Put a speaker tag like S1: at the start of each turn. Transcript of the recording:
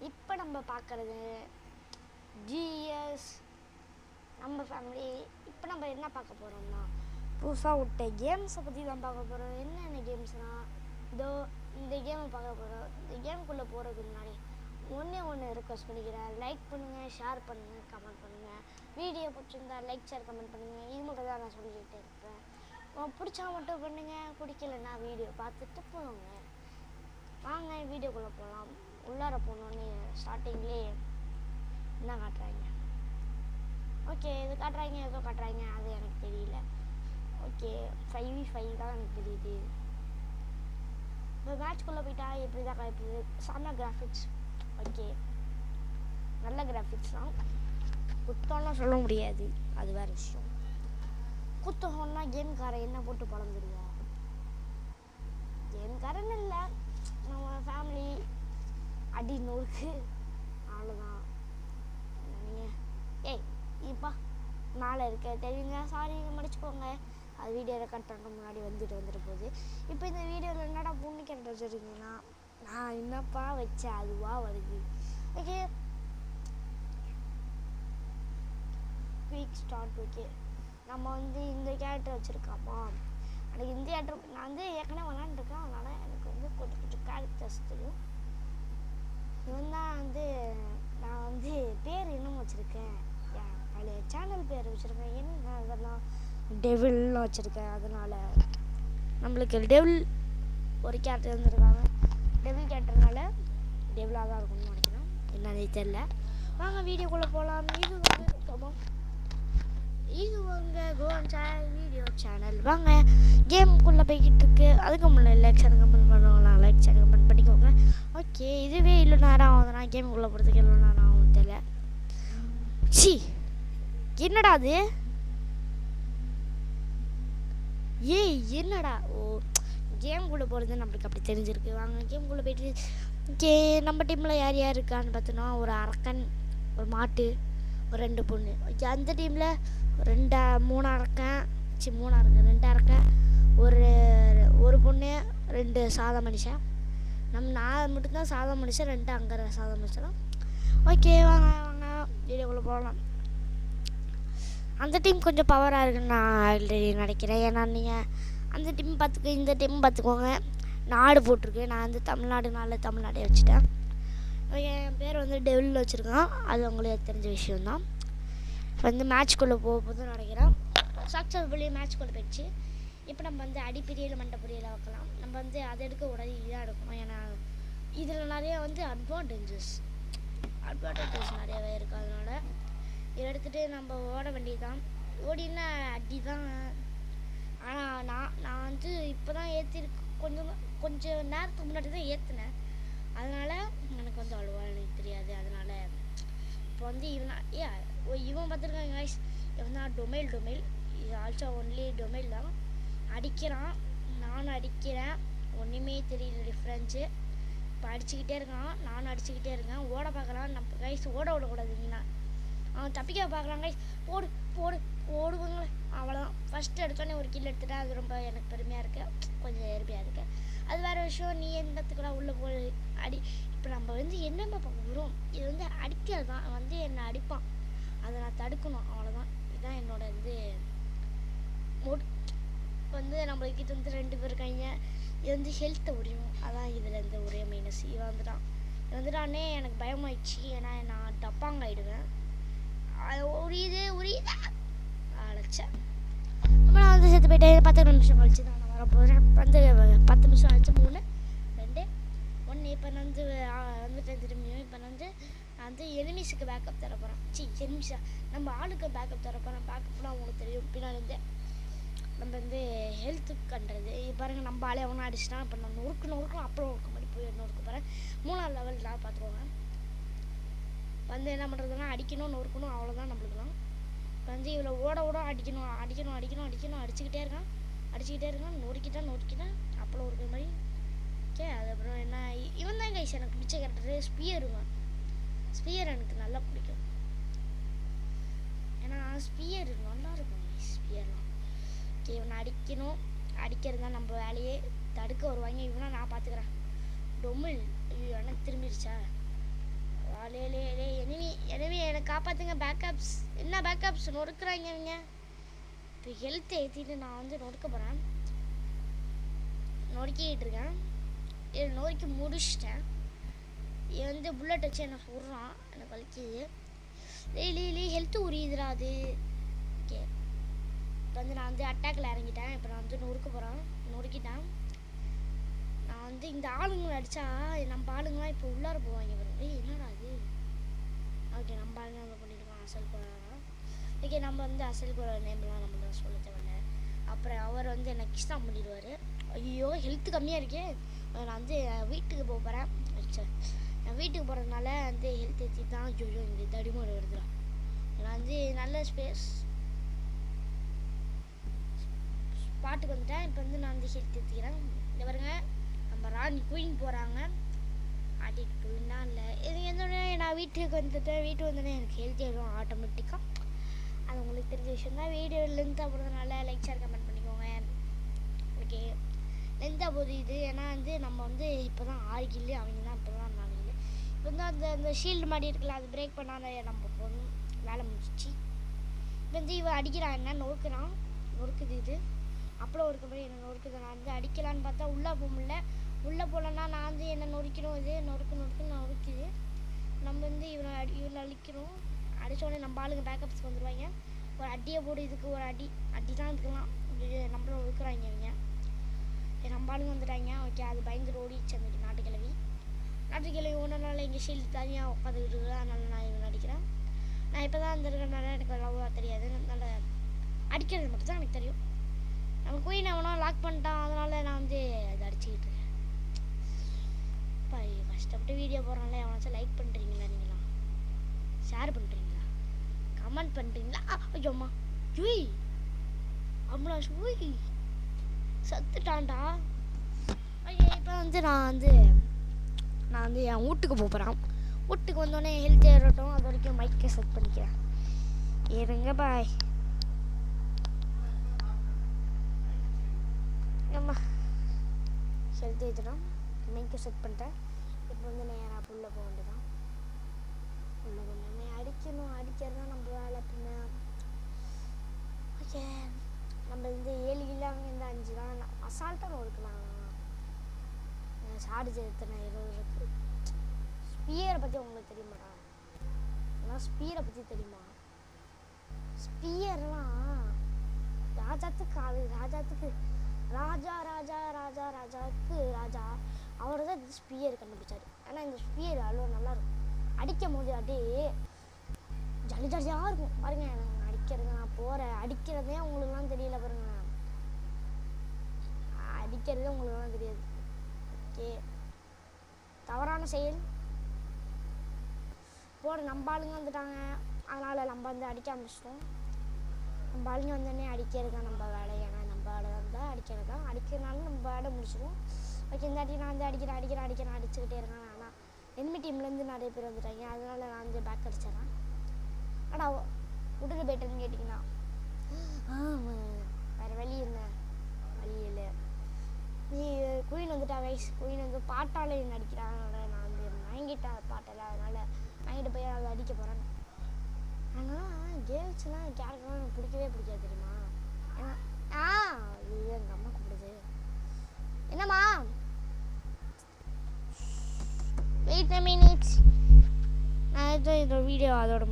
S1: இப்போ நம்ம பார்க்குறது ஜிஎஸ் நம்ம ஃபேமிலி. இப்போ நம்ம என்ன பார்க்க போகிறோம்னா புதுசாக விட்ட கேம்ஸை பற்றி தான் பார்க்க போகிறோம். என்னென்ன கேம்ஸ்னால் இதோ இந்த கேமை பார்க்க போகிறோம். இந்த கேமுக்குள்ளே போகிறதுக்கு முன்னாடி ஒன்று ரெக்வஸ்ட் பண்ணிக்கிறேன். லைக் பண்ணுங்கள், ஷேர் பண்ணுங்கள், கமெண்ட் பண்ணுங்கள். வீடியோ பிடிச்சிருந்தா லைக், ஷேர், கமெண்ட் பண்ணுங்கள். இது மட்டும் தான் நான் சொல்லிக்கிட்டே இருப்பேன். பிடிச்சா மட்டும் பண்ணுங்கள், பிடிக்கலன்னா வீடியோ பார்த்துட்டு போங்க. வாங்க வீடியோக்குள்ளே போகலாம். உள்ளார போனோன்னே ஸ்டார்டிங்லேயே என்ன காட்டுறாங்க? ஓகே, இது காட்டுறாங்க, ஏதோ காட்டுறாங்க, அது எனக்கு தெரியல. ஓகே, 5v5 தான் எனக்கு தெரியுது. இப்போ மேட்ச்குள்ளே போயிட்டா எப்படி தான் காட்டுது? செம்ம கிராஃபிக்ஸ். ஓகே, நல்ல கிராஃபிக்ஸ் தான். குத்தம்லாம் சொல்ல முடியாது, அது வேறு விஷயம். குத்தம்னா கேம்காரன் என்ன போட்டு பழந்துடுவோம். கேம்காரன் இல்லை, நம்ம ஃபேமிலி அடி நூறுக்கு அவ்வளோதான். நீங்கள் ஏய் இப்பா மேலே இருக்க தெரியுங்க, சாரி மன்னிச்சுக்கோங்க. அது வீடியோ ரெக்கார்ட் பண்ணுற முன்னாடி வந்துட்டு போகுது. இப்போ இந்த வீடியோவில் என்னடா பொண்ணு கேட்டு வச்சுருக்கீங்கன்னா, நான் என்னப்பா வச்சேன் அதுவாக வருது. Okay, quick start. ஓகே, நம்ம இந்த கேரக்டர் வச்சுருக்காமா. எனக்கு இந்த கேரக்டர் நான் ஏற்கனவே விளாண்டுருக்கேன், அதனால் எனக்கு கொஞ்சம் கேரக்டர்ஸ் தெரியும். இவன் தான் நான் பேர் இன்னும் வச்சுருக்கேன், பழைய சேனல் பேர் வச்சுருக்கேன். என்ன அதெல்லாம் டெவில்னு வச்சுருக்கேன். அதனால் நம்மளுக்கு டெவில் ஒரு கேரக்டர் இருந்திருக்காங்க. டெவில் கேரக்டர்னால டெவிலாக தான் இருக்கும்னு நினைக்கிறேன், என்னன்னே தெரில. வாங்க வீடியோக்குள்ளே போகலாம். இது உங்கள் கோவன் சேனல் வீடியோ சேனல். வாங்க கேமுக்குள்ளே போய்கிட்டு இருக்கு. அதுக்கு முன்னாடி லைக், ஷேர், கமெண்ட் பண்ணுவாங்களா? லைக், ஷேர், கமெண்ட் பண்ணிக்கோங்க. ஓகே, இதுவே இவ்வளோ நேரம் ஆகுதுன்னா கேமுக்குள்ளே போகிறதுக்கு எவ்வளோ நேரம் ஆகும் தெரியல. சி என்னடா அது? ஏய் என்னடா? ஓ, கேமுக்குள்ளே போகிறது நம்மளுக்கு அப்படி தெரிஞ்சிருக்கு. வாங்க கேமுக்குள்ளே போயிட்டு ஓகே, நம்ம டீமில் யார் யார் இருக்கான்னு பார்த்தோன்னா ஒரு அரக்கன், ஒரு மாட்டு, ஒரு 2 பொண்ணு. ஓகே, அந்த டீமில் 3 அரக்கன், 2 அரக்கன், ஒரு பொண்ணு, 2 சாதா மனுஷன். நான் மட்டும்தான் சாதா மனுஷன், 2 அங்கே சாதா மனுஷன். ஓகே, வாங்க வீடியோக்குள்ளே போகலாம். அந்த டீம் கொஞ்சம் பவராக இருக்குன்னு நான் ஆல்ரெடி நினைக்கிறேன். ஏன்னா நீங்கள் அந்த டீம் பார்த்துக்க, இந்த டீம் பார்த்துக்கோங்க. நாடு போட்டிருக்கு, நான் தமிழ்நாடே வச்சுட்டேன். என் பேர் டெவில் வச்சுருக்கேன், அது உங்களுக்கு தெரிஞ்ச விஷயந்தான். மேட்ச்குள்ளே போகும்போது நினைக்கிறேன் சக்ஸஸ்ஃபுல்லி மேட்ச்குள்ளே போயிடுச்சு. இப்போ நம்ம அடிப்பிரியில் மண்டை பொரியலை வைக்கலாம். நம்ம அதை எடுக்க உடனே இதாக எடுக்கணும். ஏன்னா இதில் நிறையா அட்வான்டேஜஸ் நிறையாவே இருக்குது. அதனால் இதை எடுத்துகிட்டு நம்ம ஓட வேண்டியதுதான். ஓடினா அடி தான். ஆனால் நான் இப்போ தான் ஏற்றிருக்கு, கொஞ்சம் நேரத்துக்கு முன்னாடி தான் ஏற்றினேன். அதனால் எனக்கு அவ்வளோவா எனக்கு தெரியாது. அதனால் இப்போ இவன் பார்த்துருக்காங்க கைஸ். இவன் தான் டொமைல் இது ஆல்சோ ஒன்லி டொமைல் தான். அடிக்கிறான், நானும் அடிக்கிறேன், ஒன்றுமே தெரியல டிஃப்ரென்ஸு. இப்போ அடிச்சுக்கிட்டே இருக்கான், நானும் அடிச்சுக்கிட்டே இருக்கேன். ஓட பார்க்குறான். நம்ம கைஸ் ஓட விடக்கூடாதுங்கன்னா அவன் தப்பிக்க பார்க்குறான் கைஸ். ஓடுவாங்களே, அவ்வளோதான். ஃபஸ்ட்டு எடுத்தோடனே ஒரு கில் எடுத்துட்டேன். அது ரொம்ப எனக்கு பெருமையாக இருக்குது, கொஞ்சம் எருமையாக இருக்குது. அது வேறு விஷயம். நீ எந்தத்துக்குலாம் உள்ளே போய் அடி. இப்போ நம்ம என்னென்ன பார்க்க போகிறோம், இது அடிக்கிறது தான். என்னை அடிப்பான், அதை நான் தடுக்கணும், அவ்வளோதான். இதுதான் என்னோட நம்மளுக்கு 2 பேர் இருக்காங்க. இது ஹெல்த்தை முடியும், அதான் இதில் ஒரே மைனஸ். வந்துட்டானே எனக்கு பயமாயிடுச்சு. ஏன்னா நான் டப்பாங்காயிடுவேன். ஒரு அழைச்சேன். நம்ம நான் சேர்த்து போயிட்டு 10 நிமிஷம் கழிச்சு நான் வர போகிறேன். 10 நிமிஷம் ஆச்சு. 3 2 1. இப்போ நான் வந்துட்டேன் திரும்பியும். இப்போ நான் எனிமிஸுக்கு பேக்கப் தர போகிறேன். எனிமிஸா நம்ம ஆளுக்கு பேக்கப் தர போகிறேன். பேக்கப்லாம் உங்களுக்கு தெரியும். பின்னாடி நம்ம ஹெல்த்து பண்ணுறது. பாருங்கள், நம்ம ஆளே அவனை அடிச்சுட்டான். இப்போ நான் நொறுக்கணும் அப்புறம் நொறுக்க மாதிரி போய் நொறுக்க போகிறேன். 3ஆவது லெவல் நான் பார்த்துருவாங்க. என்ன பண்ணுறதுன்னா அடிக்கணும், நொறுக்கணும், அவ்வளோதான் நம்மளுக்குலாம். இப்போ இவ்வளோ ஓட அடிக்கணும். அடிச்சுக்கிட்டே இருக்கான். நொறுக்கிட்டேன் அப்பளம் இருக்கிற மாதிரி. ஓகே, அதுக்கப்புறம் என்ன, இவன் தான் கைஸ் எனக்கு பிடிச்ச கேரக்டர். ஸ்பியர் எனக்கு நல்லா பிடிக்கும். ஏன்னா ஸ்பியர் நல்லா இருக்கும் ஸ்பியர்லாம். ஓகே, இவனை அடிக்கிறது தான் நம்ம வேலையே. தடுக்க வருவாங்க, இவனா நான் பார்த்துக்கிறேன். டொமில் எனக்கு திரும்பிடுச்சா? லே லே லே எனவே என்னை காப்பாற்றுங்க. பேக்கப்ஸ் என்ன பேக்கப்ஸ் நொறுக்குறாங்க அவங்க. இப்போ ஹெல்த் ஏற்றிட்டு நான் வந்து நொறுக்க போகிறேன். நொறுக்கிட்டு இருக்கேன். இது நொறுக்கி முடிச்சிட்டேன். இது வந்து புல்லட் வச்சு என்ன சொல்கிறான், எனக்கு வலிக்குது. லே ஹெல்த்து உரியுதுடா அது. ஓகே, இப்போ வந்து நான் வந்து அட்டாக்கில் இறங்கிட்டேன். இப்போ நான் வந்து நொறுக்க போகிறேன். நொறுக்கிட்டேன். நான் வந்து இந்த ஆளுங்களை அடித்தா நம்ம ஆளுங்களாம் இப்போ உள்ளார போவாங்க பாருங்க. என்னடா அது. ஓகே, நம்ம ஆளுங்க நம்ம பண்ணியிருக்கோம். அசல் குரல். ஓகே, நம்ம வந்து அசல் குரல் நேம்லாம் நம்மள சொல்ல தேவையில்ல. அப்புறம் அவர் வந்து என்னை கிஸ்தான் பண்ணிடுவார். ஐயோ ஹெல்த்து கம்மியாக இருக்கே. நான் வந்து வீட்டுக்கு போக போகிறேன். நான் வீட்டுக்கு போகிறதுனால வந்து ஹெல்த் ஏற்றி தான். ஐயோ இங்கே தடிமோடு வருதுடா. நான் வந்து நல்ல ஸ்பாட்டுக்கு வந்துட்டேன். இப்போ வந்து நான் வந்து ஹெல்த் ஏற்றிக்கிறேன். இந்த பாருங்க, நம்ம ராணி குயின் போகிறாங்க. ஆட்டிட்டு குயின்னா இல்லை இது எந்தோடனே நான் வீட்டுக்கு வந்துட்டேன். வீட்டுக்கு வந்தோடனே எனக்கு ஹெல்த் ஏறும் ஆட்டோமேட்டிக்காக. அது உங்களுக்கு தெரிஞ்ச விஷயம் தான். வீடியோ லென்த்தாக போகிறதுனால லைக் ஷேர் கமெண்ட் பண்ணிக்கோங்க. ஓகே, லென்த்தாக போகுது இது. ஏன்னா வந்து நம்ம வந்து இப்போ தான் 6 கில்லு, அவங்க தான் இப்போ தான் 4 கில்லு. இப்போ வந்து அந்த ஷீல்டு மாதிரி இருக்குல்ல, அது பிரேக் பண்ணாத நம்ம போகணும். வேலை முடிச்சிச்சு. இப்போ வந்து இவன் அடிக்கிறான், என்ன நொறுக்குது இது. அப்புறம் ஒரு மாதிரி என்ன நொறுக்குது. நான் வந்து அடிக்கலான்னு பார்த்தா உள்ளே போக முடியல. உள்ளே போகலன்னா நான் வந்து என்ன நொறுக்கணும். இது நொறுக்குது. நம்ம வந்து இவனை அழிக்கணும். அடித்தோடனே நம்ம ஆளுங்க பேக்கப்ஸ்க்கு வந்துடுவாங்க. ஒரு அடியை போடு. இதுக்கு ஒரு அடி தான் இதுக்கெல்லாம் நம்மளும் நொறுக்குறாங்க இவங்க. நம்ம ஆளுங்க வந்துட்டாங்க. ஓகே, அது பயந்து ஓடிச்சு அந்த நாட்டுக்கிழவி ஒன்றுனால எங்கள் ஷீல்டு தனியாக உட்காந்துக்கிட்டு இருக்குது. அதனால நான் இவன் அடிக்கிறேன். நான் இப்போ தான் வந்துருக்கனால எனக்கு அவ்வளோவா தெரியாது. அதனால் அடிக்கிறது மட்டும் தான் எனக்கு தெரியும். நம்ம குயின் அவனா லாக் பண்ணிட்டான். அதனால நான் வந்து அதை அடிச்சுக்கிட்டு இருக்கேன். இப்போ கஷ்டப்பட்டு வீடியோ போடுறனால எவனாச்சும் லைக் பண்ணுறீங்களா? நீங்களாம் ஷேர் பண்ணுறீங்களா? கமெண்ட் பண்ணுறீங்களா? ஐயோம்மா ஜூய் அம்மளா ஜூய் சத்துட்டான்டா. ஐயோ, இப்போ வந்து நான் வந்து என் வீட்டுக்கு போகிறேன். வீட்டுக்கு வந்தோடனே ஹெல்த் ஏறட்டும். அது வரைக்கும் மைக்கை செட் பண்ணிக்கிறேன். ஏறுங்க பாய். ஆமா, ஹெல்த் ஏற்றிடும். மைக்கை செட் பண்ணிட்டேன். இப்போ வந்து நேராக உள்ளே போக வேண்டியதான். உள்ளே போனோடனே அடிக்கிறது தான் நம்ம வேலை. பின்ன ஓகே, நம்ம வந்து 7 கிலோ இந்த 5 தான் அசால்ட்டாக நொறுக்கலாம். சார்ஜ் எத்தனை 20 இருக்குது. ஸ்பியரை பற்றி உங்களுக்கு தெரியுமாடா? ஆனால் ஸ்பியரை பற்றி தெரியுமா? ஸ்பியர்லாம் ராஜாத்துக்கு ராஜா அவர் தான் இந்த ஸ்பியர் கண்டுபிடிச்சாரு. ஆனால் இந்த ஸ்பியர் அவ்வளோ நல்லாயிருக்கும். அடிக்கும் போது அப்படியே ஜாலியாக இருக்கும் பாருங்க. எனக்கு அடிக்கிறது நான் போகிறேன். அடிக்கிறதே உங்களுக்குலாம் தெரியல பாருங்க. அடிக்கிறதே உங்களுக்குலாம் தெரியாது. ஓகே, தவறான செயல் போட. நம்ம ஆளுங்க வந்துட்டாங்க. அதனால் நம்ம வந்து அடிக்க ஆரம்பிச்சிட்டோம். நம்ம ஆளுங்க வந்தோடனே அடிக்கிறது தான் நம்ம வேலை. ஏன்னா நம்ம வேலை வந்தால் அடிக்கிறது தான். அடிக்கிறதுனால நம்ம வேலை முடிச்சிடுவோம். ஓகே, இந்த அடி நான் வந்து அடிக்கிறேன் அடிச்சுக்கிட்டே இருக்கேன். ஆனால் எனிமி டீம்லேருந்து நிறைய பேர் வந்துட்டாங்க. அதனால நான் வந்து பேக் அடிச்சிடறேன். ஆனால் விட்டுட்டு போயிட்டேன்னு கேட்டிங்கன்னா வேறு வழி இல்லை. நீ குயின் வந்துட்டா வைஸ். குயின் வந்து பாட்டால் நடிக்கிறான். அதனால் நான் வந்து வாங்கிட்டேன் பாட்டில். அதனால் வாங்கிட்டு போய் அதை அடிக்க போகிறேன். ஆனால் கேர்ள்ஸ்லாம் கேரக்டர்லாம் எனக்கு பிடிக்காது தெரியுமா? ஏன்னா இது எங்கள் அம்மா கூப்பிடுது. என்னம்மா? Wait a minute. நான் இதோட வீடியோ அதோட